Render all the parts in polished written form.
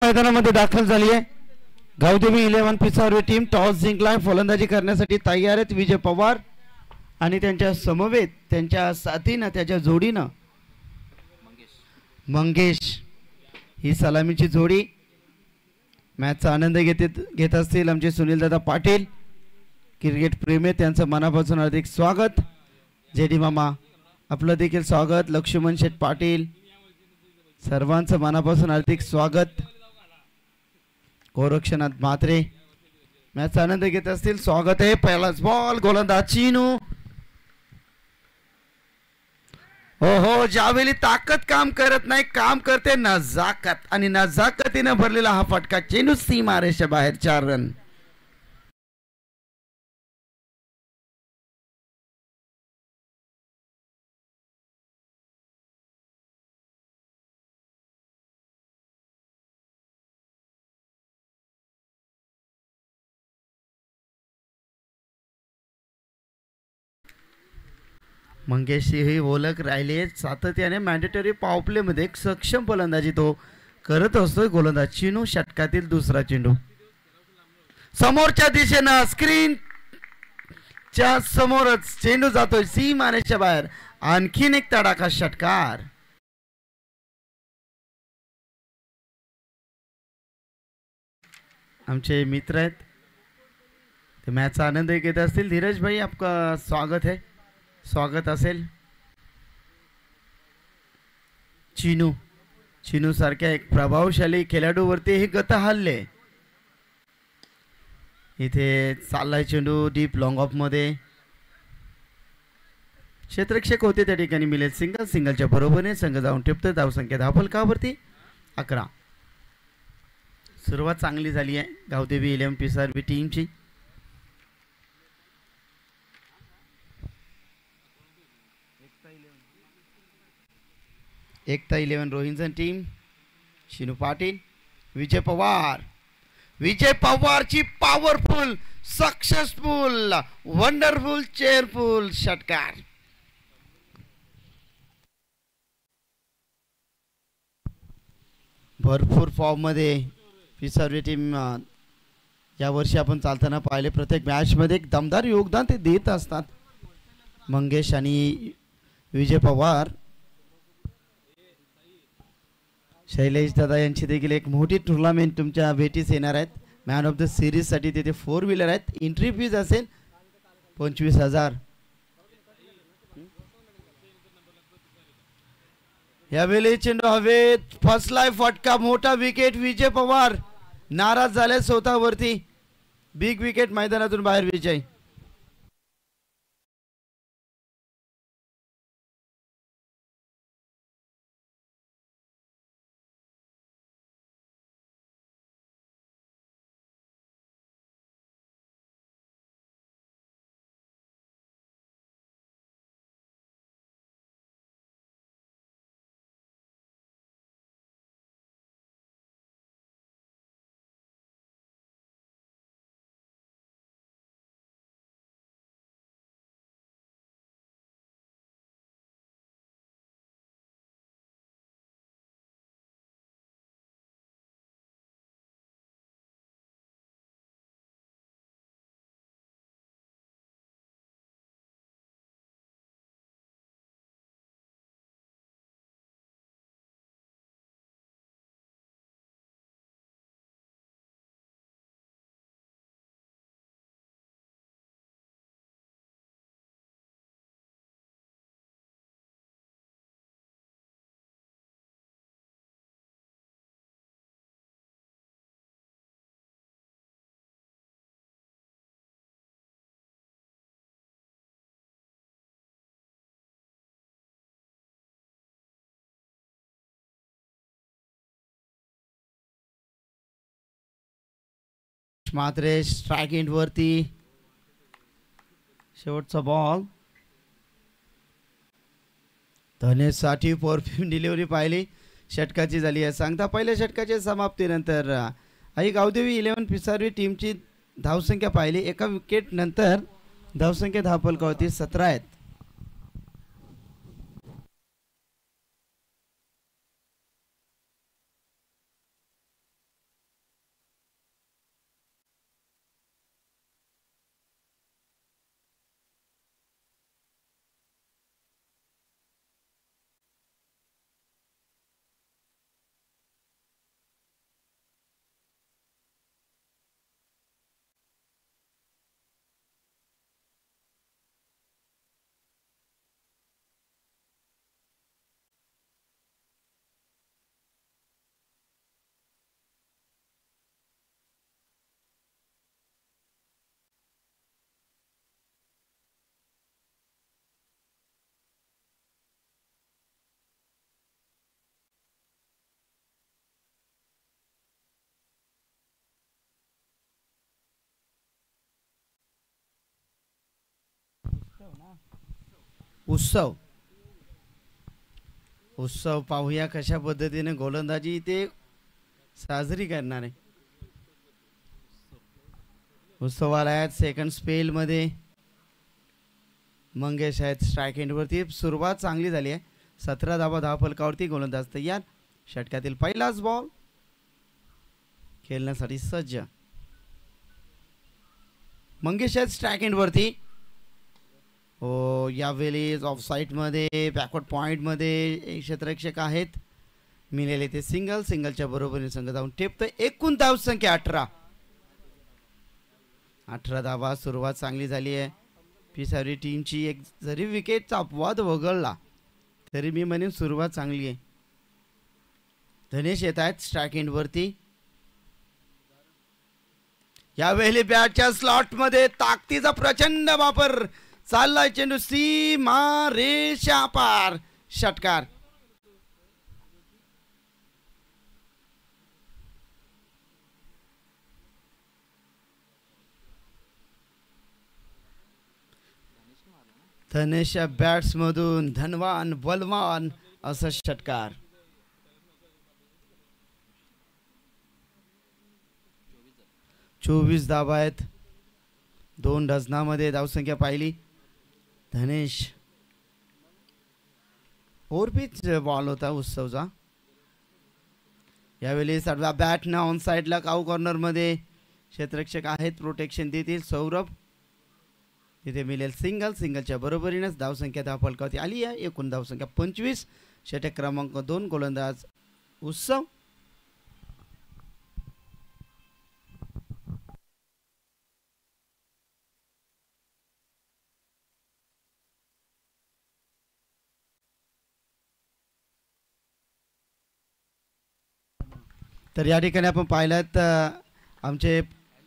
मैदानामध्ये दाखल झाली आहे। गावदेवी 11 पिसावरी टीम टॉस जिंकलाय, फलंदाजी करण्यासाठी तयार आहेत विजय पवार आणि त्यांच्या समवेत त्यांच्या साथीनं त्याच्या जोडीनं मंगेश ही सलामीची जोडी मॅचचा आनंद घेत असतील आमचे सुनीलदादा पाटील क्रिकेट प्रेमी, त्यांचं मनापासून हार्दिक स्वागत। जेडी मामा आपलं देखील स्वागत, लक्ष्मण शेठ पाटील सर्वांचं मनापासून हार्दिक स्वागत। गोरक्षनाथ म्हात्रे मॅचचा आनंद घेत असतील, स्वागत आहे। पहिलाच बॉल, गोलंदाज चीनू। हो ज्यावेळी ताकद काम करत नाही, काम करते नजाकत आणि नजाकतीने भरलेला हा फटका चेंडू सीमारेषेच्या बाहेर 4 रन। मंगेश ही ओळख राहिली, सातत्याने मॅन्डेटरी पॉवर प्ले मध्ये एक सक्षम फलंदाजी तो करत असतो। गोलंदाज चीनू, षटकातील दुसरा चेंडू समोरच्या दिशेनं स्क्रीनच्या समोरच चेंडू जातोय सीमारेषेच्या बाहेर, आणखीन एक तडाखा षटकार। आमचे मित्र आहेत ते मॅचचा आनंद घेत असतील। धीरज भाई आपका स्वागत है, स्वागत असेल। चीनू सारख्या एक प्रभावशाली खेळाडूवरती हे गत हल्ले। इथे चाललाय चेंडू डीप लॉंग ऑफ मध्ये, क्षेत्ररक्षक होते त्या ठिकाणी मिळेल सिंगलच्या बरोबरीने संघ जाऊन टिपतोय। धावसंख्या धावफलकावरती 11। सुरुवात चांगली झाली आहे गावदेवी 11 पिसावरी टीमची। एकता 11 रोहिंजन टीम, शिनू पाटील, विजय पवारची पॉवरफुल, सक्सेसफुल, वंडरफुल, चेअरफुल षटकार। भरपूर फॉर्म मध्ये पिसावरी टीम यावर्षी आपण चालताना पाहिले, प्रत्येक मॅच मध्ये एक दमदार योगदान ते देत असतात। मंगेश आणि विजय पवार, शैलेश दादा यांची देखील एक मोठी टुर्नामेंट तुमच्या भेटीस येणार आहेत। मॅन ऑफ द सिरीज साठी तिथे 4 व्हीलर आहेत, एंट्री फीज असेल 25,000। यावेळी चेंडू हवेत, फसलाय फटका, मोठा विकेट। विजय पवार नाराज झाले स्वतःवरती, बिग विकेट, मैदानातून बाहेर विजय। मात्रे स्ट्राइक एंड वरती, शेवटचा बॉल धनेसाठी परफ्यूम डिलिव्हरी पाहिली, षटकाची झाली आहे। सांगता पहिल्या षटकाच्या समाप्तीनंतर आई गावदेवी 11 पिसावरी टीमची धावसंख्या पाहिली, एका विकेट नंतर धावसंख्या धावफलकावरती 17 आहेत। उत्सव उत्सव पाहूया कशा पद्धतीने गोलंदाजी ते साजरी करणार आहे. उत्सव आला आहे सेकंड स्पेल मध्ये. मंगेश आहेत स्ट्राईक एंडवरती. सुरुवात चांगली झाली आहे. 17 धावा धावफलकावरती. गोलंदाज तयार. षटकातील पहिलाच बॉल खेळण्यासाठी सज्ज. मंगेश आहेत स्ट्राईक एंडवरती. हो यावेळी ऑफ साईड मध्ये बॅकवर्ड पॉइंट मध्ये क्षेत्ररक्षक आहेत. मिळेल ते सिंगल. सिंगलच्या बरोबरीने संघ जाऊन टेपतं. एकूण धाव संख्या 18 धावा. सुरुवात चांगली झाली आहे पिसावरी टीमची. एक जरी विकेटचा अपवाद वगळला तरी मी म्हणेन सुरुवात चांगली आहे. धनेश येत आहेत स्ट्राईक एंडवरती. यावेळी बॅटच्या स्लॉट मध्ये ताकदीचा प्रचंड वापर. चाललाय चेंडू सीमा रेषा पार. षटकार. धनेशच्या बॅट्स मधून धनवान बलवान असं षटकार. 24 धावा आहेत. 2 डझनामध्ये धावसंख्या पाहिली. धनेश ओव्हरपिच बॉल होता उत्सवचा. यावेळी सर्व बॅट ना ऑन साइडला काऊ कॉर्नर मध्ये क्षेत्ररक्षक आहेत. प्रोटेक्शन देतील सौरभ. तिथे मिळेल सिंगल. सिंगलच्या बरोबरीनेच धावसंख्या धावफलकावरती आली आहे. एकूण धावसंख्या 25. षटक क्रमांक 2 गोलंदाज उत्सव. तर या ठिकाणी आपण पाहिलात आमचे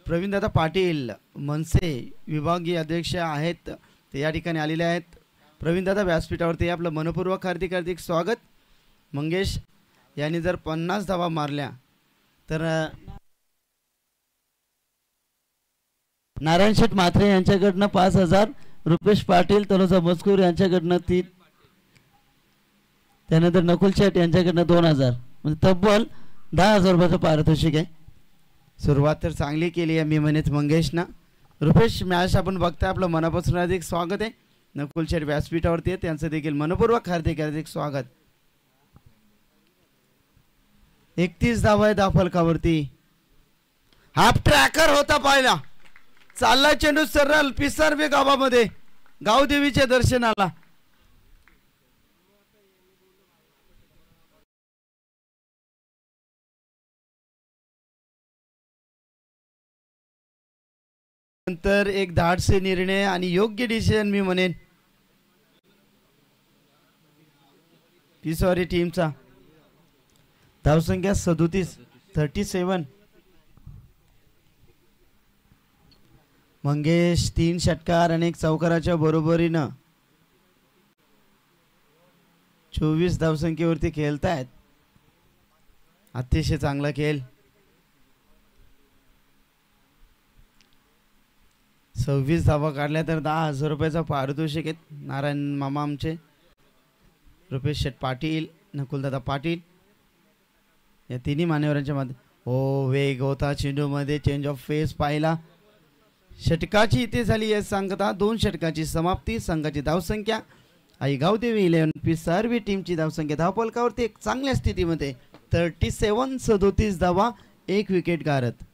प्रवीणदादा पाटील मनसे विभागीय अध्यक्ष आहेत. ते या ठिकाणी आलेले आहेत. प्रवीणदादा व्यासपीठावरती आपलं मनपूर्वक हार्दिक हार्दिक स्वागत. मंगेश यांनी जर 50 धावा मारल्या तर नारायण शेठ म्हात्रे यांच्याकडनं 5,000. रुपेश पाटील तनुजा मजकूर यांच्याकडनं 3. त्यानंतर नकुल शेठ यांच्याकडनं 2,000. म्हणजे तब्बल 10,000 रुपयाचं पारितोषिक आहे. सुरुवात तर चांगली केली आहे मी म्हणेच मंगेशना. रुपेश मॅच आपण बघताय. आपलं मनापासून हार्दिक स्वागत आहे. नकुल शेठ व्यासपीठावरती आहे. त्यांचं देखील मनपूर्वक हार्दिक हार्दिक स्वागत. 31 धावा आहे धावफलकावरती. हाफ ट्रॅकर होता पाहिला. चालला चेंडू सरळ पिसारवे गावामध्ये गावदेवीच्या दर्शनाला. नंतर एक धाडसी निर्णय आणि योग्य डिसिजन मी म्हणेन पिसावरी टीमचा. धावसंख्या 37. मंगेश 3 षटकार आणि 1 चौकाराच्या बरोबरीनं 24 धावसंख्येवरती खेळतायत. अतिशय चांगला खेळ. 26 धावा काढल्या तर 10,000 रुपयाचा पारितोषिक आहे. नारायण मामा आमचे, रुपेश शेठ पाटील, नकुलदादा पाटील या तिन्ही मान्यवरांच्या मध्ये. हो वेग होता चेंडूमध्ये. चेंज ऑफ फेस पाहिला. षटकाची इथे झाली आहे सांगता. 2 षटकाची समाप्ती. संघाची धावसंख्या आई गावदेवी 11 पिसारवी टीमची धावसंख्या धावफलकावरती एक चांगल्या स्थितीमध्ये 37 धावा 1 विकेट गारत.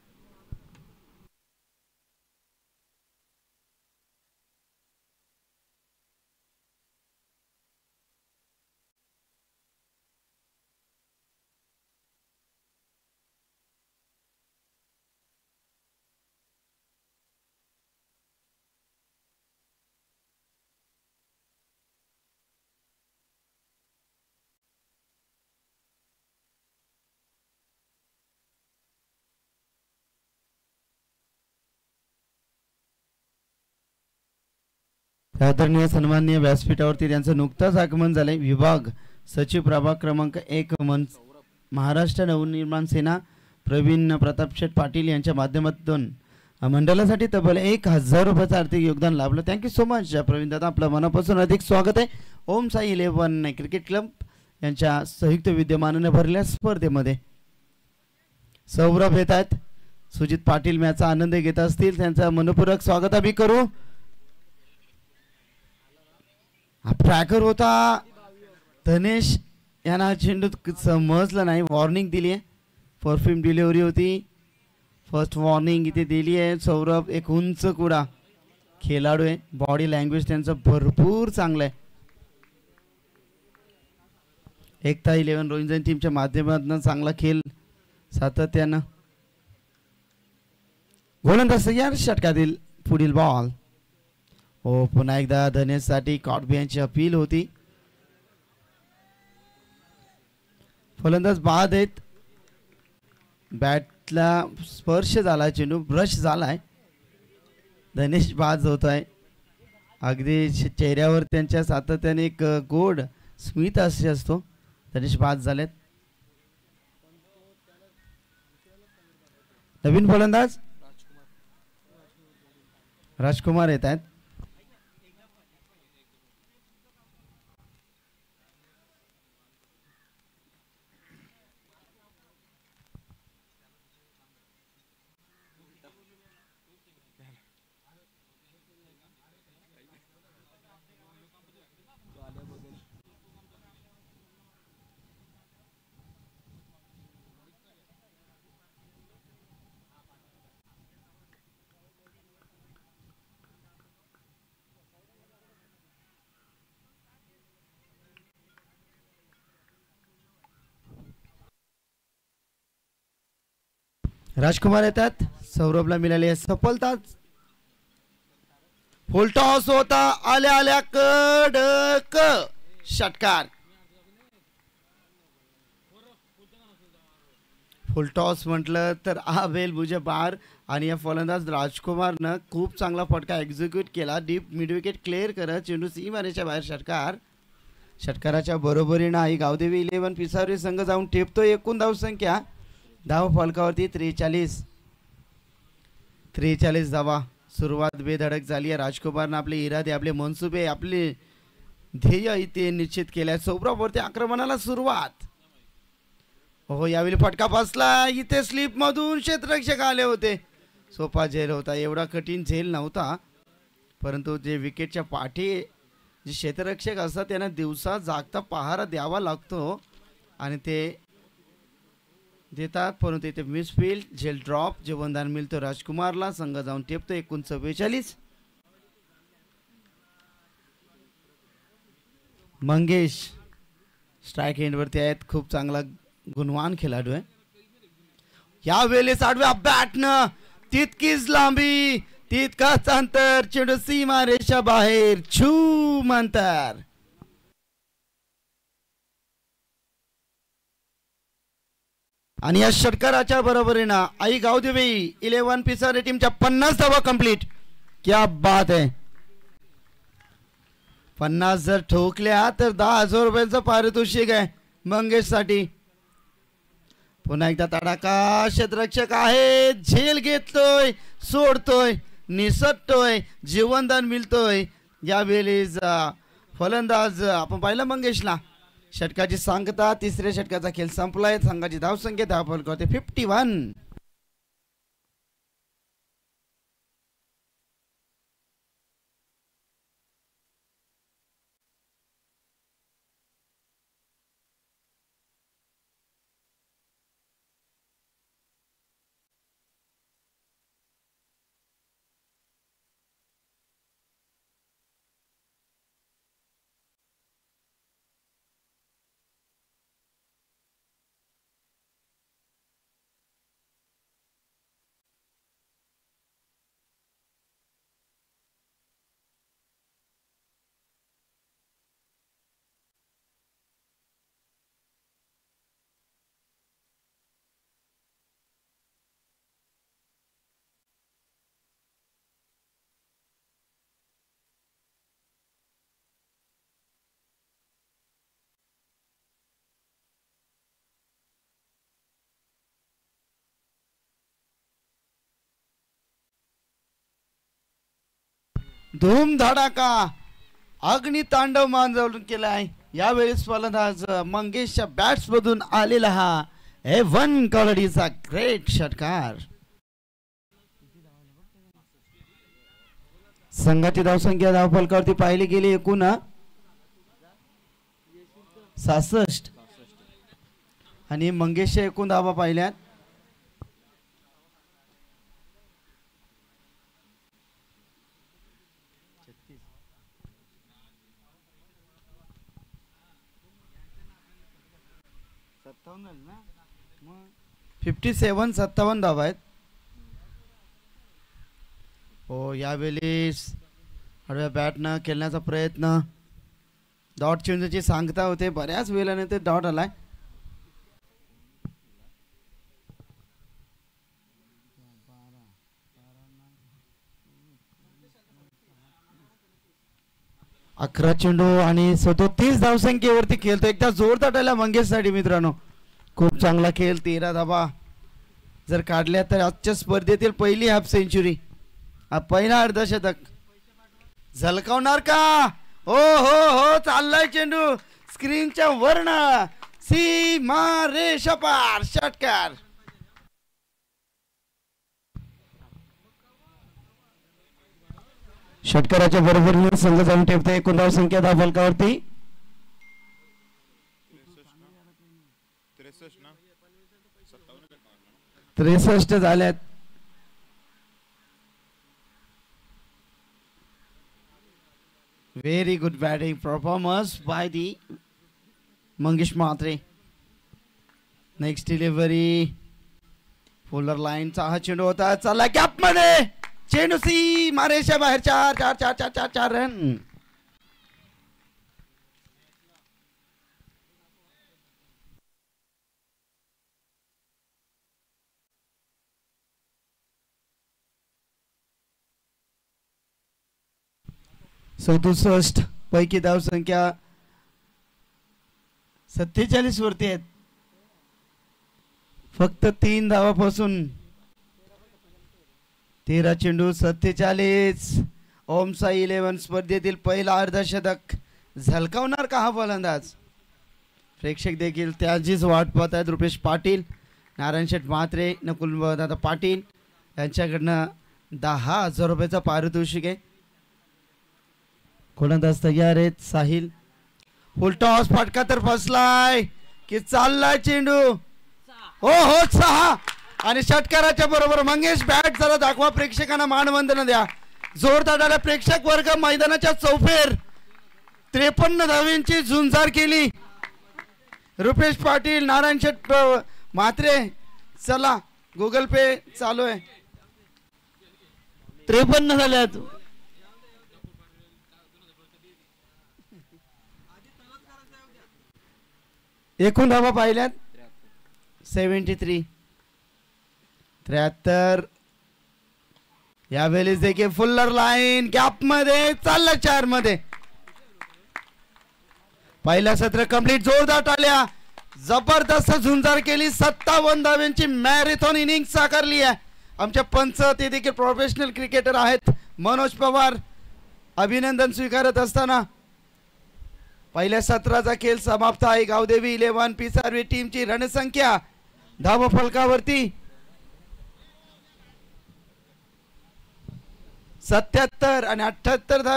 आदरणीय सन्माननीय व्यासपीठावरती त्यांचं नुकताच आगमन झालंय. विभाग सचिव प्रभाग क्रमांक 1 महाराष्ट्र नवनिर्माण सेना प्रवीण प्रतापशेठ पाटील यांच्या माध्यमातून मंडळासाठी तब्बल 1000 रुपयाचं आर्थिक योगदान लाभलं. थँक्यू सो मच प्रवीण दादा, आपलं मनापासून अधिक स्वागत आहे. ओम साई 11 क्रिकेट क्लब यांच्या संयुक्त विद्यमानाने भरलेल्या स्पर्धेमध्ये सौरभ येत आहेत. सुजित पाटील मॅचचा आनंद घेत असतील, त्यांचं मनपूर्वक स्वागत आम्ही करू. ट्रॅकर होता धनेश यांना चेंडू समजला नाही, वॉर्निंग दिली आहे. परफ्यूम डिलिव्हरी होती, फर्स्ट वॉर्निंग इथे दिली आहे. सौरभ एक उंच कुडा खेळाडू आहे, बॉडी लँग्वेज त्यांचं भरपूर चांगलं आहे. एकता 11 रोहिंजन टीमच्या माध्यमातून चांगला खेळ सातत्यानं. गोलंदाज या षटकातील पुढील बॉल. हो, पुन्हा एकदा धनेशसाठी कॉट बिहाइंडची अपील होती. फलंदाज बाद आहेत. बॅटला स्पर्श झाला, चेंडू ब्रश झालाय. धनेश बाद होत आहे. अगदी चेहऱ्यावर त्यांच्या सातत्याने एक गोड स्मित असे असतो. धनेश बाद झालेत. नवीन फलंदाज राजकुमार येत आहेत. राजकुमार येतात. सौरभला मिळाली सफलता. फुलटॉस होता, आल्या आल्या कडक षटकार. फुलटॉस म्हटलं तर आवेल बुजे बार आणि या फलंदाज राजकुमारनं खूप चांगला फटका एक्झिक्यूट केला. डीप मिड विकेट क्लिअर करत चेंडू सीमारेच्या बाहेर षटकार. षटकाराच्या बरोबरीनं आई गावदेवी 11 पिसावरी संघ जाऊन टेपतो. एकूण धावसंख्या धाव फलकावरती 43 धावा. सुरुवात बेधडक झाली आहे. राजकुमारनं आपले इरादे, आपले मनसुबे, आपले ध्येय इथे निश्चित केल्या. सौरभवरती आक्रमणाला सुरुवात. हो, यावेळी फटका बसला. इथे स्लिप मधून क्षेत्ररक्षक आले होते. सोपा झेल होता, एवढा कठीण झेल नव्हता, परंतु जे विकेटच्या पाठी जे क्षेत्ररक्षक असतात त्यांना दिवसा जागता पहारा द्यावा लागतो आणि ते देतात. परंतु इथे मिसफील्ड, झेल ड्रॉप, जीवनदान मिळतो राजकुमारला. संघ जाऊन टेपतो. एकूण 44. मंगेश स्ट्राईक एंडवरती आहेत. खूप चांगला गुणवान खेळाडू आहे. यावेळेस आडव्या बॅटनं तितकीच लांबी, तितकाच अंतर, चेंडू सीमा रेषा बाहेर, छूम अंतर. आणि या षटकाराच्या बरोबरीनं आई गावदेवी 11 पिसारे टीमच्या 50 धावा कंप्लीट. क्या बात आहे. 50 जर ठोकल्या तर 10,000 रुपयांचं पारितोषिक आहे मंगेश साठी. पुन्हा एकदा तडाखा. क्षेत्ररक्षक आहे, झेल घेतोय, सोडतोय, निसटतोय, जीवनदान मिळतोय. यावेळी फलंदाज आपण पाहिलं मंगेशला. षटकाची सांगता. तिसऱ्या षटकाचा खेळ संपलाय. संघाची धावसंख्या धाव फलकावरती 51. धूमधडाका अग्नितांडव मांजवून केलाय. यावेळेस फलंदाज मंगेशच्या बॅट्स मधून आलेला हा A1 कॉलडीचा ग्रेट षटकार. संघाची धावसंख्या धावफलकावरती पाहिली गेली एकूण 66 आणि मंगेशच्या एकूण धावा पाहिल्यात 57 धावा आहेत. हो यावेळेस हळव्या बॅटनं खेळण्याचा प्रयत्न डॉट चेंजची सांगता होते. बऱ्याच वेळाने ते डॉट आलाय. अकरा चेंडू आणि 37 धावसंख्येवरती खेळतो. एकदा जोरदार टाळ्या मंगेशसाठी मित्रांनो. खूप चांगला खेळ. 13 धावा जर काढल्या तर आजच्या स्पर्धेतील पहिली हाफ सेंचुरी. हा पहिला अर्धशतक झलकावणार का? हो हो हो चाललाय चेंडू स्क्रीनच्या वरन सीमा रेषापार षटकार. षटकाराच्या बरोबरीने संघ जाऊन ठेवते. एकूण धावसंख्या धावफलकावरती 63 झाल्यात. Very good batting performance by the Mangesh Mhatre. Next delivery. Fuller line चा हा चेंडू होता. चला गॅप मध्ये चेंडू सी मारेच्या बाहेर 4 रन. सदुसष्ट पैकी धावसंख्या 47 वरती आहेत. फक्त 3 धावापासून 13 चेंडू 47. ओमसा 11 स्पर्धेतील पहिला अर्धशतक झलकावणार का हा फलंदाज? प्रेक्षक देखील त्याचीच वाट पाहत आहेत. रुपेश पाटील, नारायण शेठ म्हात्रे, नकुल दादा पाटील यांच्याकडनं 10,000 रुपयाचा पारितोषिक आहे. गोलंदाज तयार आहेत. साहिल फुल टॉस फटका तर फसलाय की चाललाय चेंडू. हो हो 6 आणि षटकाराच्या बरोबर मंगेश बॅट जरा दाखवा प्रेक्षकांना मानवंदना द्या. जोरदार आला प्रेक्षक वर्ग मैदानाच्या चौफेर 53 धावांची झुंजार केली. रुपेश पाटील, नारायण शेठ म्हात्रे चला गुगल पे चालू आहे. 53 झाल्यात. एकूण धावा पाहिल्यात 73. यावेळेस देखील फुल्लर लाईन गॅप मध्ये चालला 4 मध्ये. पहिला सत्र कंप्लीट. जोरदार टाळ्या. जबरदस्त झुंजार केली. 57 धावांची मॅरेथॉन इनिंग साकारली आहे. आमच्या पंच ते देखील प्रोफेशनल क्रिकेटर आहेत. मनोज पवार अभिनंदन स्वीकारत असताना पहिल्या सत्राचा खेळ समाप्त आहे. गावदेवी 11 पिसारवी टीमची रणसंख्या धावफलकावरती 77 आणि 78 धाव.